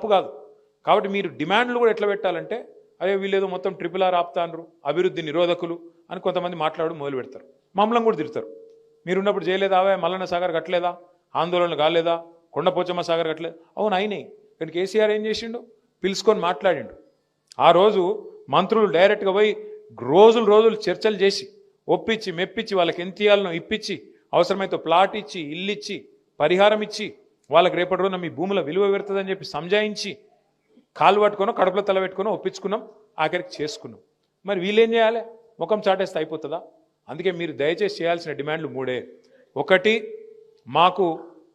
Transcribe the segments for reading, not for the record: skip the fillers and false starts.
తప్పు కాదు. కాబట్టి మీరు డిమాండ్లు కూడా ఎట్లా పెట్టాలంటే అదే వీళ్ళేదో మొత్తం RRR ఆపుతాండ్రు, అభివృద్ధి నిరోధకులు అని కొంతమంది మాట్లాడు మొదలు పెడతారు. మమ్మల్ని కూడా తిడతారు. మీరున్నప్పుడు చేయలేదా, మల్లన్న సాగర్ కట్టలేదా, ఆందోళనలు కాలేదా, కొండపోచమ్మ సాగర్ కట్టలేదు. అవును అయినాయి, కానీ కేసీఆర్ ఏం చేసిండు, పిలుచుకొని మాట్లాడిండు. ఆ రోజు మంత్రులు డైరెక్ట్గా పోయి రోజులు చర్చలు చేసి ఒప్పించి మెప్పించి వాళ్ళకి ఎంత ఇయ్యాలనో ఇప్పించి అవసరమైతే ప్లాట్ ఇచ్చి ఇల్లు ఇచ్చి పరిహారం ఇచ్చి వాళ్ళకి రేపటి రోజున మీ భూముల విలువ పెడుతుందని చెప్పి సంజాయించి కాలు పట్టుకునో కడుపులో తల పెట్టుకునో ఒప్పించుకున్నాం, ఆఖరికి చేసుకున్నాం. మరి వీళ్ళేం చేయాలి, ముఖం చాటేస్తే అయిపోతుందా? అందుకే మీరు దయచేసి చేయాల్సిన డిమాండ్లు 3. 1, మాకు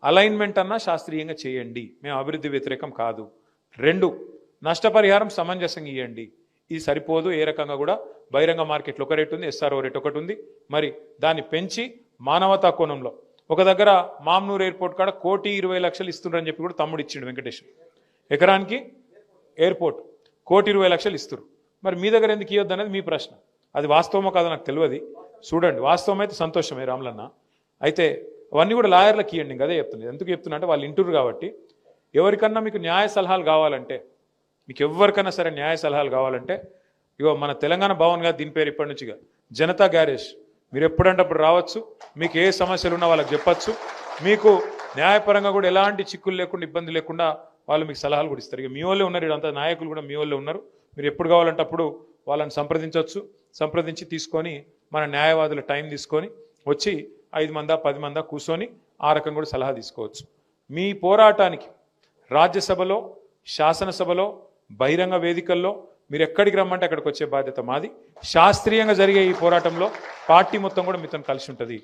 అలైన్మెంట్ అన్నా శాస్త్రీయంగా చేయండి, మేము అభివృద్ధి వ్యతిరేకం కాదు. 2, నష్టపరిహారం సమంజసంగా ఇవ్వండి. ఇది సరిపోదు, ఏ రకంగా కూడా బహిరంగ మార్కెట్లో ఒక రేటు ఉంది, SRO రేట్ ఒకటి ఉంది. మరి దాన్ని పెంచి మానవతా కోణంలో ఒక దగ్గర మామ్నూర్ ఎయిర్పోర్ట్ కాడ 1,20,00,000 ఇస్తున్నారని చెప్పి కూడా తమ్ముడు ఇచ్చిండు వెంకటేష్. ఎకరానికి ఎయిర్పోర్ట్ 1,20,00,000 ఇస్తారు. మరి మీ దగ్గర ఎందుకు ఇవ్వద్దు అనేది మీ ప్రశ్న. అది వాస్తవమో కాదో నాకు తెలియదు, చూడండి. వాస్తవం అయితే సంతోషమే రాములన్న. అయితే అవన్నీ కూడా లాయర్లకు ఇవ్వండి. ఇంకా అదే చెప్తుంది. ఎందుకు చెప్తున్నా అంటే వాళ్ళు ఇంటూరు కాబట్టి. ఎవరికన్నా మీకు న్యాయ సలహాలు కావాలంటే, మీకు ఎవరికైనా సరే న్యాయ సలహాలు కావాలంటే ఇగో మన తెలంగాణ భవన్ గారు, దీని పేరు ఇప్పటి నుంచిగా జనతా గ్యారేజ్. మీరు ఎప్పుడంటే అప్పుడు రావచ్చు, మీకు ఏ సమస్యలు ఉన్నా వాళ్ళకి చెప్పచ్చు. మీకు న్యాయపరంగా కూడా ఎలాంటి చిక్కులు లేకుండా ఇబ్బంది లేకుండా వాళ్ళు మీకు సలహాలు కూడా ఇస్తారు. ఇక మీ వాళ్ళే ఉన్నారు, ఇదంతా నాయకులు కూడా మీ వాళ్ళే ఉన్నారు. మీరు ఎప్పుడు కావాలంటే అప్పుడు వాళ్ళని సంప్రదించవచ్చు. సంప్రదించి తీసుకొని మన న్యాయవాదుల టైం తీసుకొని వచ్చి 5 మందా 10 మందా కూర్చొని ఆ రకం కూడా సలహా తీసుకోవచ్చు. మీ పోరాటానికి రాజ్యసభలో, శాసనసభలో, బహిరంగ వేదికల్లో మీరు ఎక్కడికి రమ్మంటే అక్కడికి వచ్చే బాధ్యత మాది. శాస్త్రీయంగా జరిగే ఈ పోరాటంలో పార్టీ మొత్తం కూడా మీతో కలిసి ఉంటుంది.